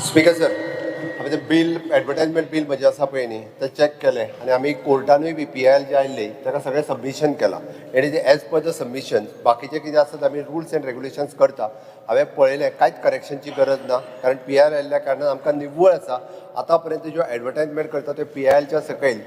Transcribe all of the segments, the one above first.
Speaker sir, हांवें तें बील advertisement बील म्हजें आसा पळय न्ही तें चॅक केलें आनी आमी कोर्टानूय बी PIL जे आयिल्ली ताका सगळें सबमिशन केलां. It is as per the submission बाकीचें कितें आसा आमी रुल्स एंड रेग्युलेशन्स करता. हांवें पळयलें कांयच करेक्शनची गरज ना, कारण PIL आयिल्ल्या कारणान आमकां निव्वळ आसा. आतां पर्यंत ज्यो एडवर्टायजमेंट करता त्यो PILच्या सकयल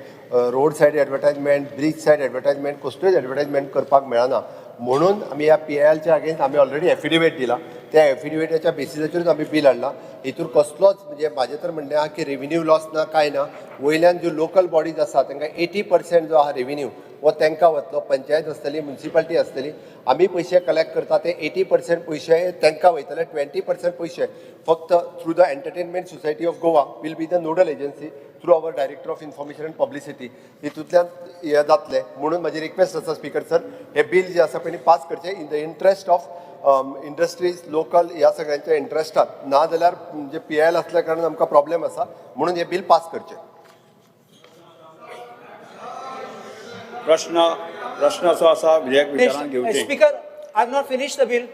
road side advertisement, bridge side advertisement कसल्योच advertisement करपाक मेळना. म्हणून आमी ह्या PILच्या अगेन्स्ट आमी ऑलरेडी एफिडेविट दिला. त्या एफिडेविटाच्या बेसिसाचेरूच आमी बील हाडला. हितूर कसलोच म्हणजे म्हाजें तर म्हणणें आहा की रेव्हेन्यू लॉस ना काय ना. वयल्यान ज्यो लोकल बॉडीज आसा तांकां 80% जो आहा रेव्हेन्यू वो तांकां वतलो. पंचायत आसतली, म्युन्सिपालिटी आसतली. आमी पयशे कलेक्ट करता ते 80% पयशे तांकां वयतले. 20% पयशे फक्त through the entertainment society of Goa will be the nodal agency through our director of information and publicity. हितूंतल्यान हे जातलें. म्हणून म्हजी रिक्वेस्ट आसा स्पीकर सर, हे बील जे आसा पळय पास करचें in the interest of industries local ह्या सगळ्यांच्या इंट्रस्टात. ना जाल्यार म्हणजे PIL असल्या कारणान आमकां प्रॉब्लेम आसा. म्हणून हे बील पास करचें. प्रश्न असो आसा विधेयक विचारान घेवचें. Speaker, I have not finished the bill.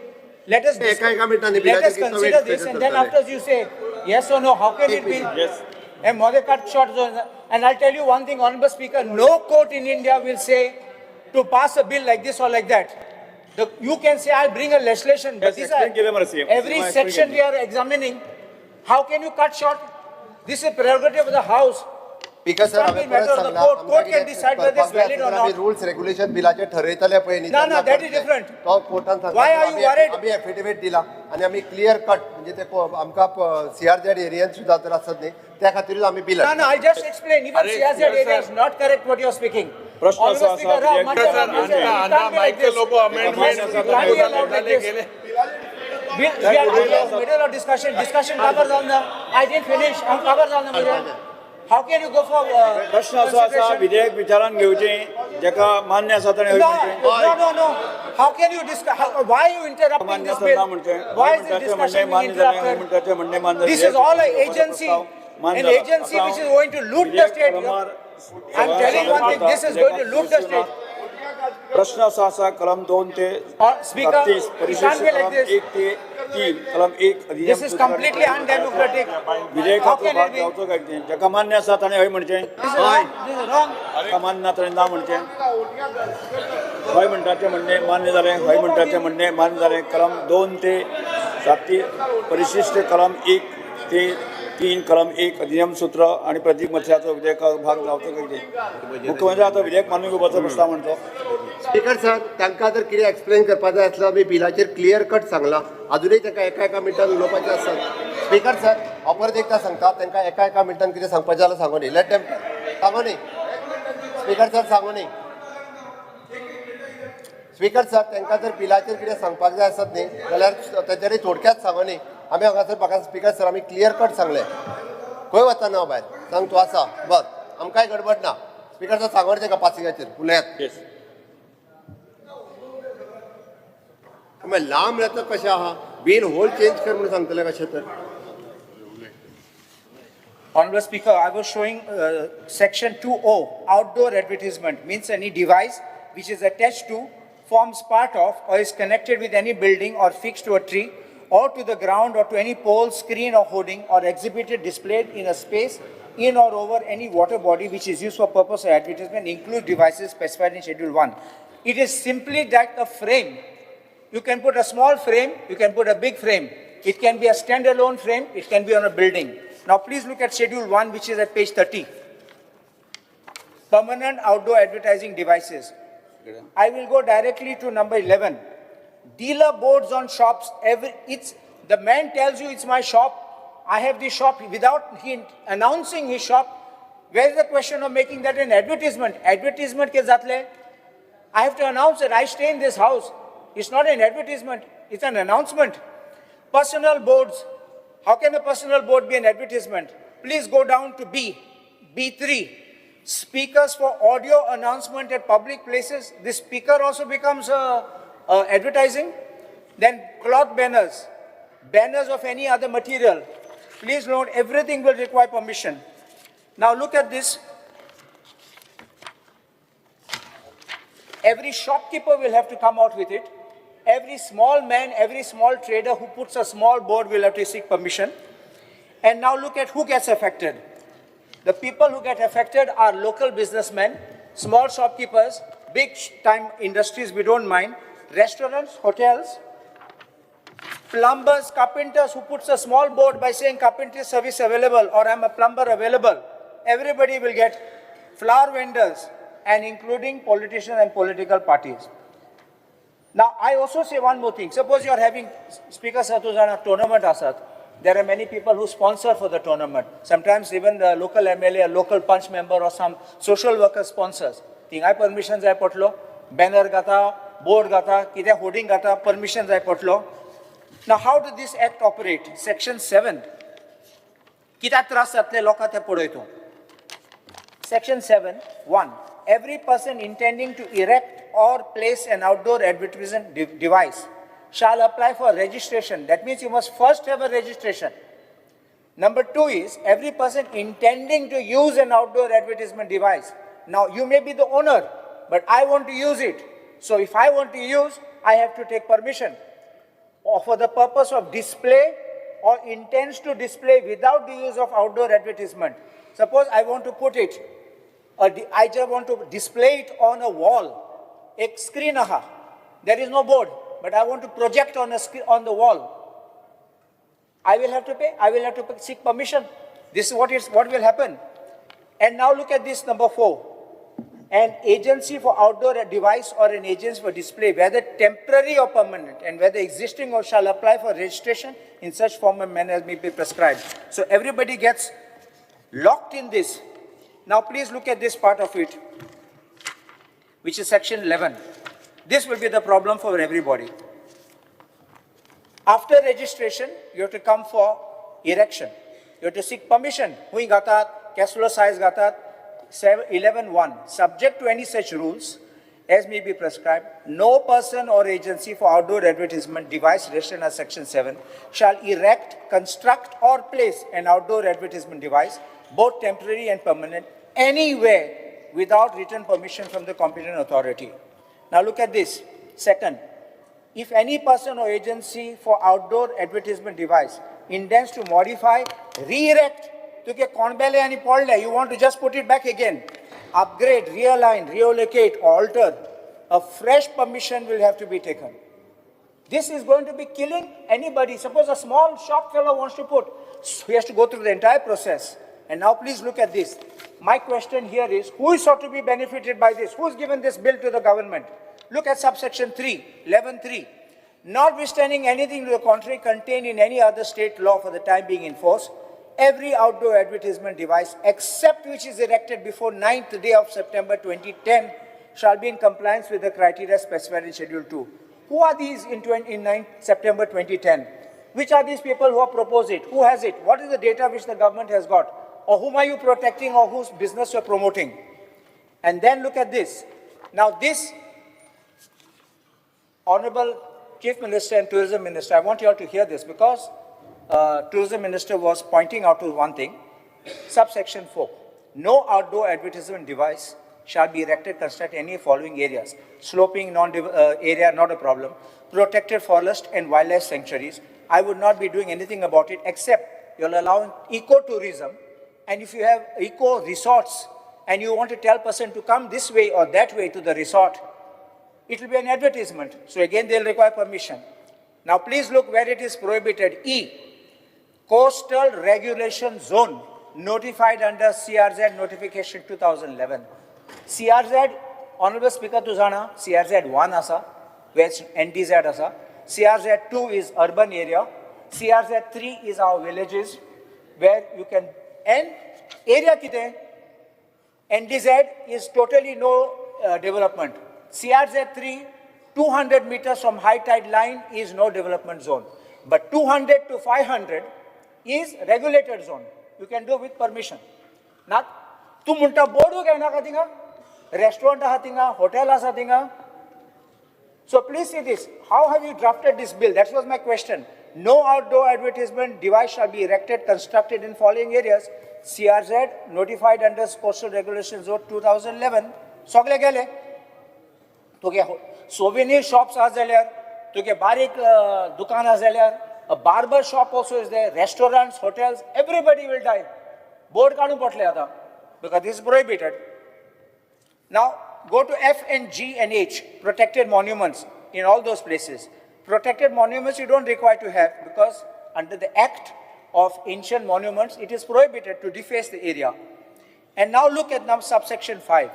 Let us consider this, and then after you say yes or no, how can it be? Yes. And more cut short zone. And I'll tell you one thing, Honorable Speaker, no court in India will say to pass a bill like this or like that. You can say I'll bring a legislation, but these are every section we are examining. How can you cut short? This is prerogative of the House. Speaker sir, हांवें परत सांगलां, court can decide whether it's valid or not. Rules regulation बिलाचे ठरयतले पळय न्ही. No, that is different. तो कोर्टान सांगता. Why are you worried? आमी affidavit दिला आनी आमी क्लियर कट म्हणजे ते आमकां CRZ एरियान सुद्दां जर आसत न्ही त्या खातीरूच आमी bill. No, I'll just explain. Even CRZ area is not correct what you are speaking. प्रश्न असो आसा middle of discussion cover जावन ना. I didn't finish. I'm cover जावन ना. How can you go for प्रश्न असो आसा विधेयक विचारान घेवचें जेका मान्य आसा ताणें हय म्हणचें. No. How can you discuss? Why are you interrupting this bill? Why is this discussion being interrupted? This is all an agency which is going to loot the state. I'm telling one thing. This is going to loot the state. प्रश्न असो आसा कलम 2 ते Speaker, it can't be like this. 1 ते 3 कलम 1 This is completely undemocratic. विधेयकाचो भाग जावचो काय ते जेका मान्य आसा ताणें हय म्हणचें. This is wrong. जेका मान्य ना ताणें ना म्हणचें. हय म्हणटाचें म्हणणें मान्य जालें, हय म्हणटाचें म्हणणें मान्य जालें. कलम 2 ते 7 परिशिष्ट कलम 1 ते 3 कलम 1 अधिनियम सूत्र आणि प्रतीक मथळ्याचो विधेयकाचो भाग जावचो काय ते. मुख्यमंत्री आतां विधेयक मानून घेवपाचो प्रस्ताव म्हणतो. स्पीकर सर, तांकां जर कितें एक्सप्लेन करपाक जाय आसलें आमी बिलाचेर क्लियर कट सांगलां. अजूनय तांकां एका मिनटान उलोवपाचें आसा. स्पीकर सर, हांव परत एकदां सांगता, तांकां एका मिनटान कितें सांगपाचें जाल्यार सांगूं न्ही. लेट देम सांगूं न्ही. स्पीकर सर सांगूं न्ही. स्पीकर सर, तांकां जर बिलाचेर कितें सांगपाक जाय आसत न्ही जाल्यार तेजेरय थोडक्यात सांगूं न्ही. आमी हांगासर म्हाका स्पीकर सर आमी क्लियर कट सांगलें. खंय वता ना भायर सांग तूं आसा बस, आमकांय गडबड ना. स्पीकर सर सांगून तांकां पासिंगाचेर उलयात. लांब येता कशें आहा बील होल चेंज कर म्हणून सांगतले कशें तर. Honorable Speaker, I was showing section 2O, outdoor advertisement means any device which is attached to, forms part of, or is connected with any building or fixed to a tree or to the ground or to any pole, screen or hoarding or exhibited, displayed in a space in or over any water body which is used for purpose of advertisement, includes devices specified in Schedule 1. It is simply that a frame. You can put a small frame, you can put a big frame. It can be a standalone frame, it can be on a building. Now please look at Schedule 1, which is at page 30. Permanent outdoor advertising devices. I will go directly to number 11. Dealer boards on shops. The man tells you it's my shop. I have the shop without he announcing his shop. Where is the question of making that an advertisement? Advertisement ke zatle. I have to announce that I stay in this house. It's not an advertisement, it's an announcement. Personal boards. How can a personal board be an advertisement? Please go down to B3. Speakers for audio announcement at public places. This speaker also becomes advertising. Then cloth banners. Banners of any other material. Please note, everything will require permission. Now look at this. Every shopkeeper will have to come out with it. Every small man, every small trader who puts a small board will have to seek permission. And now look at who gets affected. The people who get affected are local businessmen, small shopkeepers, big time industries we don't mind, restaurants, hotels, plumbers, carpenters who puts a small board by saying carpentry service available or I'm a plumber available. Everybody will get flower vendors and including politicians and political parties. Now, I also say one more thing. Suppose you are having Speaker Satuzana tournament asat. There are many people who sponsor for the tournament. Sometimes even the local MLA, a local punch member or some social worker sponsors. Tingai permissions I potlo, banner gata, board gata, kite hoarding gata, permissions I potlo. Now, how does this act operate? Section 7. Kita tras atle lokate podoito. Section 7, 1. Every person intending to erect or place an outdoor advertisement device shall apply for registration. That means you must first have a registration. Number 2 is every person intending to use an outdoor advertisement device. Now, you may be the owner, but I want to use it. So, if I want to use, I have to take permission. Or for the purpose of display or intends to display without the use of outdoor advertisement. Suppose I want to put it, I just want to display it on a wall, a screen aha. There is no board, but I want to project on a screen on the wall. I will have to pay. I will have to seek permission. This is what will happen. And now look at this number 4. An agency for outdoor device or an agency for display, whether temporary or permanent, and whether existing or shall apply for registration in such form and manner as may be prescribed. So everybody gets locked in this. Now please look at this part of it, which is section 11. This will be the problem for everybody. After registration, you have to come for erection. You have to seek permission. Hui gatat, castle size gatat, 11.1. Subject to any such rules as may be prescribed, no person or agency for outdoor advertisement device registered as section 7 shall erect, construct or place an outdoor advertisement device, both temporary and permanent, anywhere without written permission from the competent authority. Now look at this. Second, if any person or agency for outdoor advertisement device intends to modify, re-erect, you want to just put it back again, upgrade, realign, reallocate, alter, a fresh permission will have to be taken. This is going to be killing anybody. Suppose a small shop fellow wants to put, he has to go through the entire process. And now please look at this. My question here is, who is sought to be benefited by this? Who has given this bill to the government? Look at subsection 3, 11.3. Notwithstanding anything to the contrary contained in any other state law for the time being in force, every outdoor advertisement device, except which is erected before 9th day of September 2010, shall be in compliance with the criteria specified in Schedule 2. Who are these in 9th September 2010? Which are these people who have proposed it? Who has it? What is the data which the government has got? Or whom are you protecting or whose business you are promoting? And then look at this. Now this, Honorable Chief Minister and Tourism Minister, I want you all to hear this because Tourism Minister was pointing out to one thing. Subsection 4. No outdoor advertisement device shall be erected, constructed in any following areas. Sloping area, not a problem. Protected forest and wildlife sanctuaries. I would not be doing anything about it except you'll allow eco-tourism. And if you have eco-resorts and you want to tell person to come this way or that way to the resort, it will be an advertisement. So again, they'll require permission. Now please look where it is prohibited. E. Coastal Regulation Zone, notified under CRZ Notification 2011. CRZ, Honorable Speaker Tuzana, CRZ 1 asa, where NDZ asa. CRZ 2 is urban area. CRZ 3 is our villages, where you can, and area kite, NDZ is totally no development. CRZ 3, 200 meters from high tide line is no development zone. But 200 to 500 is regulated zone. You can do with permission. Now, tu munta board ho gaya na kadinga, restaurant hatinga, hotel hatinga. So please see this. How have you drafted this bill? That was my question. No outdoor advertisement device shall be erected, constructed in following areas. CRZ notified under Coastal Regulation Zone 2011. Sogle gele. To ge souvenir shops are zalyar, to ge barik dukan are zalyar. A barber shop also is there, restaurants, hotels, everybody will die. Board kaadun potle ata, because this is prohibited. Now, go to F and G and H, protected monuments in all those places. Protected monuments you don't require to have, because under the Act of Ancient Monuments, it is prohibited to deface the area. And now look at now subsection 5.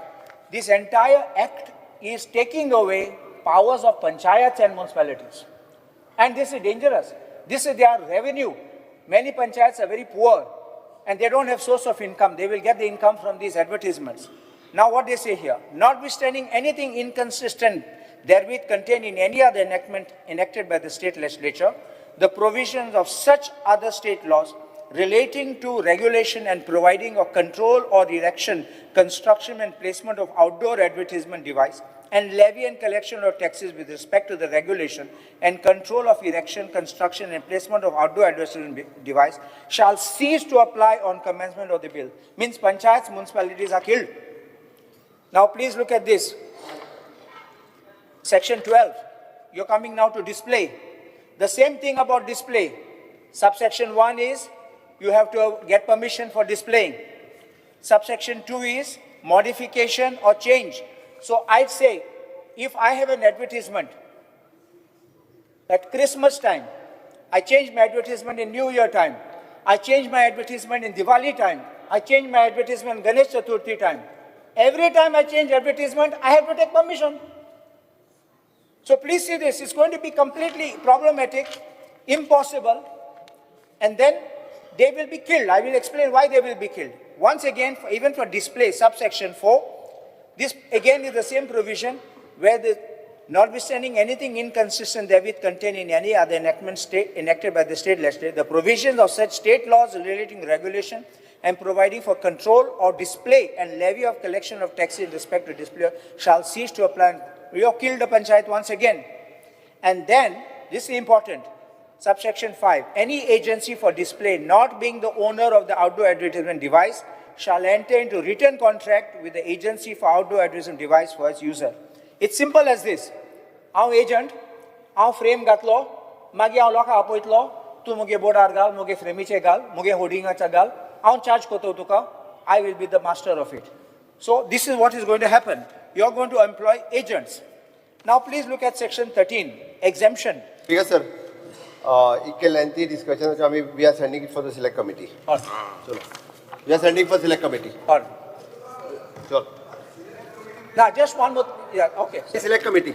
This entire act is taking away powers of panchayats and municipalities. And this is dangerous. This is their revenue. Many panchayats are very poor and they don't have source of income. They will get the income from these advertisements. Now what they say here, notwithstanding anything inconsistent therewith contained in any other enactment enacted by the state legislature, the provisions of such other state laws relating to regulation and providing of control or erection, construction and placement of outdoor advertisement device, and levy and collection of taxes with respect to the regulation and control of erection, construction and placement of outdoor advertisement device shall cease to apply on commencement of the bill. Means panchayats, municipalities are killed. Now please look at this. Section 12, you're coming now to display. The same thing about display. Subsection 1 is you have to get permission for displaying. Subsection 2 is modification or change. So I'd say if I have an advertisement at Christmas time, I change my advertisement in New Year time, I change my advertisement in Diwali time, I change my advertisement in Ganesh Chaturthi time. Every time I change advertisement, I have to take permission. So please see this, it's going to be completely problematic, impossible, and then they will be killed. I will explain why they will be killed. Once again, even for display, subsection 4, this again is the same provision where the notwithstanding anything inconsistent therewith contained in any other enactment enacted by the state legislature, the provisions of such state laws relating regulation and providing for control or display and levy of collection of taxes in respect to display shall cease to apply. We have killed the panchayat once again. And then, this is important, subsection 5, any agency for display not being the owner of the outdoor advertisement device shall enter into written contract with the agency for outdoor advertisement device for its user. It's simple as this. Our agent, our frame gatlo, magi our loka apoitlo, tu muge bodar gal, muge fremiche gal, muge hoardingacha gal, our charge koto tuka, I will be the master of it. So this is what is going to happen. You are going to employ agents. Now please look at section 13, exemption. Yes, sir. Equal lengthy discussion. We are sending it for the select committee. We are sending for select committee. Sure. Now just one more. Yeah, okay. Select committee.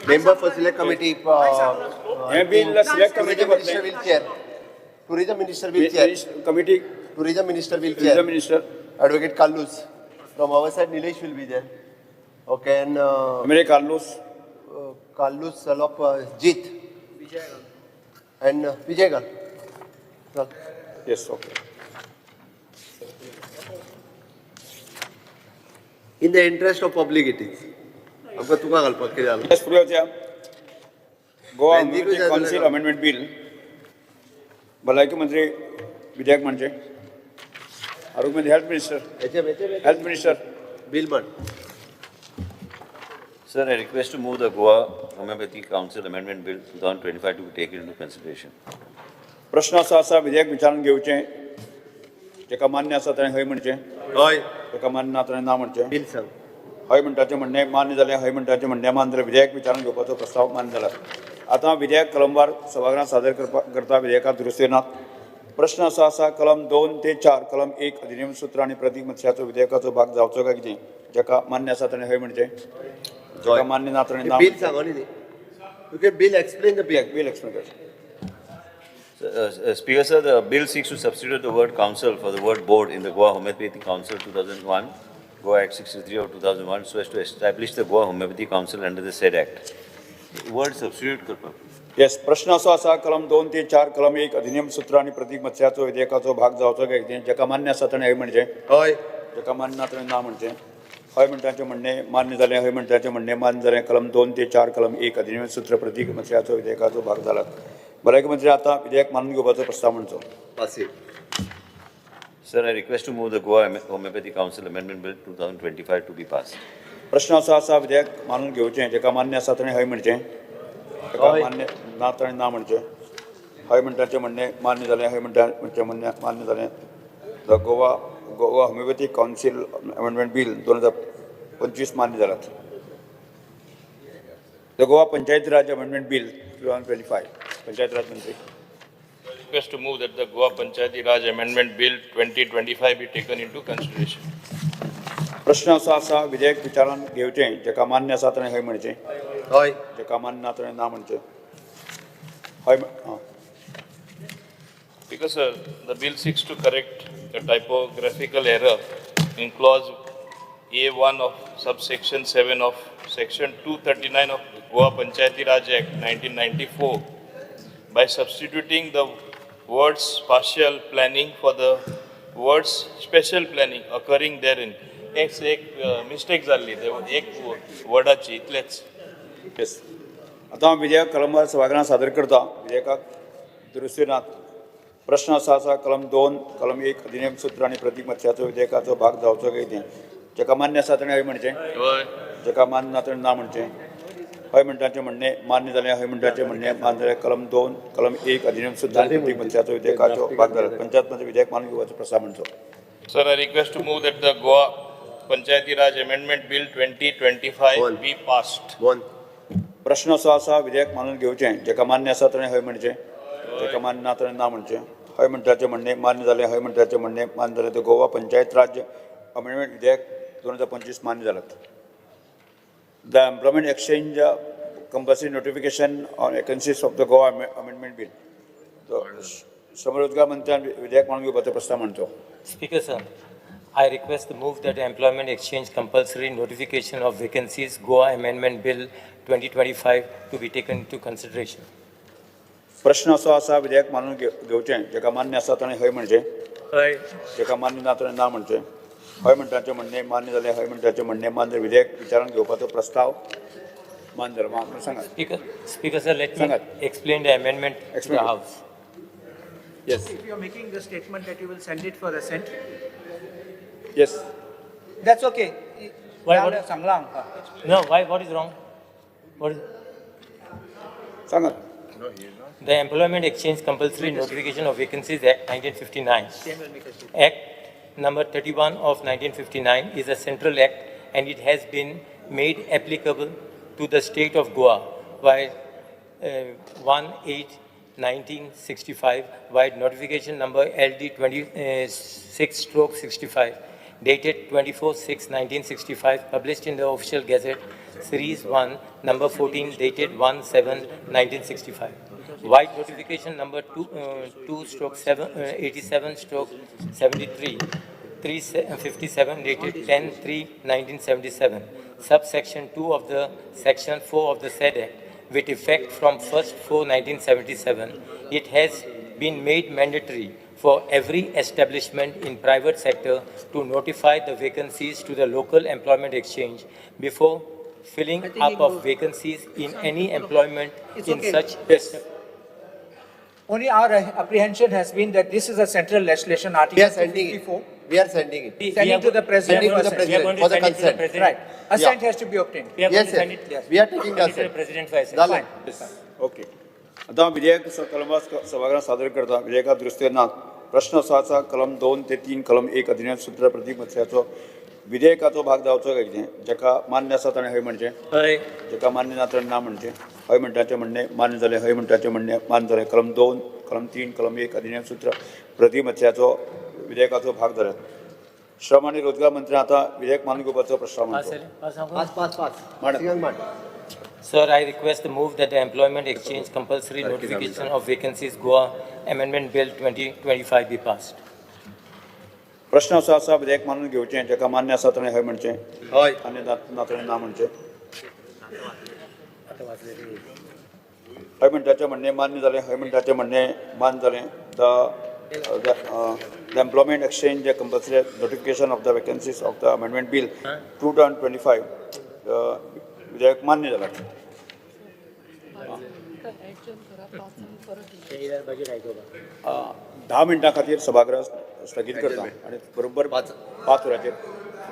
Member for select committee. bill select committee Minister will chair. Tourism minister will chair. committee, Tourism minister will chair. tourism minister, Advocate Kallus. From our side, Nilesh will be there. Okay, and Emre Carlos, Kallus, Salop, Jeet. And Vijaygal. yes, okay. In the interest of public it is. हमको तुका गलपत के जालो. Yes, Puriyotya. Goa Hindi ko Immunity jada Council laga. Amendment Bill. भलायकी मंत्री विधायक म्हणजे आरोग्य मंत्री health minister Bill man. Sir, I request to move the Goa Homeopathy Council Amendment Bill 2025 to be taken into consideration. प्रश्न असा विधेयक विचारून घेवचें जेका मान्य आसा ताणें हय म्हणचें Hoy. जेका मान्य ना ताणें ना म्हणचें Bill sang. हय म्हणटाचें म्हणणें मान्य जालें हय म्हणटाचें म्हणणें मानतर विधेयक विचारून घेवपाचो प्रस्ताव मान्य जाला आतां विधेयक कलमवार सभागृहांत सादर करता विधेयकांत दुरुस्ती नात प्रश्न असो आसा कलम 2 ते 4 कलम 1 अधिनियम सूत्र आनी प्रतीक मत्स्याचो विधेयकाचो भाग जावचो काय कितें जेका मान्य आसा ताणें हय म्हणचें जेका मान्य ना ताणें ना Bill sang only. You can Bill explain the bill. Bill explain करचें Speaker, sir, the bill seeks to substitute the word council for the word board in the Goa Homeopathy Council 2001, Goa Act 63 of 2001, so as to establish the Goa Homeopathy Council under the said act. The word substitute करपाक. Yes प्रश्न असो आसा कलम 2 ते 4 कलम 1 अधिनियम सूत्र आनी प्रतीक मत्स्याचो विधेयकाचो भाग जावचो काय कितें जेका मान्य आसा ताणें हय म्हणचें Hoy. जेका मान्य ना ताणें ना म्हणचें हय म्हणटाचें म्हणणें मान्य जालें हय म्हणटाचें म्हणणें मान्य जालें कलम 2 ते 4 कलम 1 अधिनियम सूत्र प्रतीक मत्स्याचो विधेयकाचो भाग जाला भलायकी मंत्री आतां विधेयक मानून घेवपाचो प्रस्ताव म्हणचो. Passive. Sir, I request to move the Goa Homeopathy Council Amendment Bill 2025 to be passed. प्रश्न असो आसा विधेयक मानून घेवचें जेका मान्य आसा ताणें हय म्हणचें जेका मान्य ना ताणें ना म्हणचें हय म्हणटाचें म्हणणें मान्य जालें हय म्हणटाचें म्हणणें मान्य जालें the Goa homoeopathy council amendment bill 2025 मान्य जालात the Goa Panchayati Raj amendment bill 2025 panchayat raj मंत्री Request to move that the Goa Panchayati Raj Amendment Bill 2025 be taken into consideration. प्रश्न असो आसा विधेयक विचारान घेवचें जेका मान्य आसा ताणें हय म्हणचें हय जेका मान्य ना ताणें ना म्हणचें हय Speaker sir, the bill seeks to correct the typographical error in clause A1 of subsection 7 of section 239 of Goa Panchayati Raj Act 1994 by substituting the words partial planning for the words special planning occurring therein. एक mistake जाल्ली एक वर्डाची इतलेच. Yes आतां हांव विधेयक Kalmar सभागृहांत सादर करता विधेयकाक दुरुस्तीनात प्रश्न असो आसा कलम 2 कलम 1 अधिनियम सूत्र आनी प्रतीक मत्स्याचो विधेयकाचो भाग जावचो काय तें जेका मान्य आसा ताणें हय म्हणचें जेका मान्य ना ताणें ना म्हणचें हय म्हणटाचें म्हणणें मान्य जालें हय म्हणटाचें म्हणणें मान्य जालें कलम 2 कलम 1 अधिनियम सूत्र आनी प्रतीक मत्स्याचो विधेयकाचो भाग जालो पंचायत मंत्री विधेयक मानून घेवपाचो प्रस्ताव म्हणचो. Sir, I request to move that the Goa Panchayati Raj Amendment Bill 2025 be passed. प्रश्न असो आसा विधेयक मानून घेवचें जेका मान्य आसा ताणें हय म्हणचें जेका मान्य ना ताणें ना म्हणचें हय म्हणटाचें म्हणणें मान्य जालें हय म्हणटाचें म्हणणें मान्य जालें तें गोवा पंचायत राज अमेंडमेंट विधेयक 2025 मान्य जालात. The employment exchange compulsory notification on vacancies of the Goa amendment bill श्रम रोजगार मंत्र्यान विधेयक मानून घेवपाचो प्रस्ताव म्हणचो. Speaker sir, I request to move that employment exchange compulsory notification of vacancies Goa Amendment Bill 2025 to be taken into consideration. प्रश्न असो आसा विधेयक मानून घेवचें जेका मान्य आसा ताणें हय म्हणचें Hय. जेका मान्य ना ताणें ना म्हणचें हय म्हणटाचें म्हणणें मान्य जालें हय म्हणटाचें म्हणणें मान्य विधेयक विचारान घेवपाचो प्रस्ताव मान्य जालो. सांगात. Speaker sir, let me explain the amendment to the Explain. House. Yes. If you are making the statement that you will send it for assent, Yes. that's okay. Why, what- Sangla आमकां. No, why, what is wrong? What is, सांगात. the Employment Exchange Compulsory Notification of Vacancies Act 1959. Act number 31 of 1959 is a central act and it has been made applicable to the state of Goa by 1/8/1965 by notification number LD 26/65 dated 24/6/1965 published in the official gazette series 1 number 14 dated 1/7/1965. White notification number 2/87/73 357 dated 10/3/1977 subsection 2 of the section 4 of the said act with effect from 1/4/1977. It has been made mandatory for every establishment in private sector to notify the vacancies to the local employment exchange before filling up of vacancies in any employment It's in okay. such. Yes. Only our apprehension has been that this is a central legislation, We are Article sending it. 54. We are sending it. Sending to the president. Sending to the for president. We are going to For the send it to the consent. president. Right. Assent has to be obtained. We are going Yes, to send yes. it. Yes. We are taking Send it to the consent. president for assent. Dale. Okay आता हांव विधेयक कलमास सभागृहांत सादर करता विधेयका दुरुस्तेनात प्रश्न असो आसा कलम 2 ते 3 कलम 1 अधिनियम सूत्र प्रतीक मत्स्याचो विधेयकाचो भाग जावचो काय कितें जेका मान्य आसा ताणें हय म्हणचें Hय. जेका मान्य ना ताणें ना म्हणचें हय म्हणटाचें म्हणणें मान्य जालें हय म्हणटाचें म्हणणें मान्य जालें कलम 2 कलम 3 कलम 1 अधिनियम सूत्र प्रतीक मत्स्याचो विधेयकाचो भाग जाल्यात श्रम आनी रोजगार मंत्री आतां विधेयक मानून घेवपाचो प्रस्ताव Pass मांडटा. it. Pass on. Manda. Sir, I request to move that the Employment Exchange Compulsory Notification of Vacancies Goa Amendment Bill 2025 be passed. प्रश्न असो आसा विधेयक मानून घेवचें जेका मान्य आसा ताणें हय म्हणचें हय आनी ना ताणें ना म्हणचें हय म्हणटाचें म्हणणें मान्य जालें हय म्हणटाचें म्हणणें मान्य जालें the employment exchange compulsory notification of the vacancies of the amendment bill 2025 विधेयक मान्य जालां. 10 मिनटां खातीर सभागृह स्थगीत करता आणि बरोबर 5 वरांचेर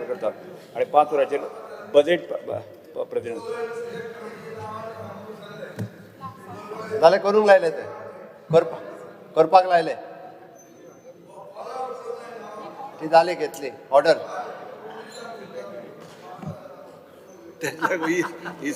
करता आणि 5 वरांचेर बजेट प्रतिनिधी जाल्यार करूंक लायले ते करपाक लायले ती जाली घेतली ऑर्डर तेच लागून ही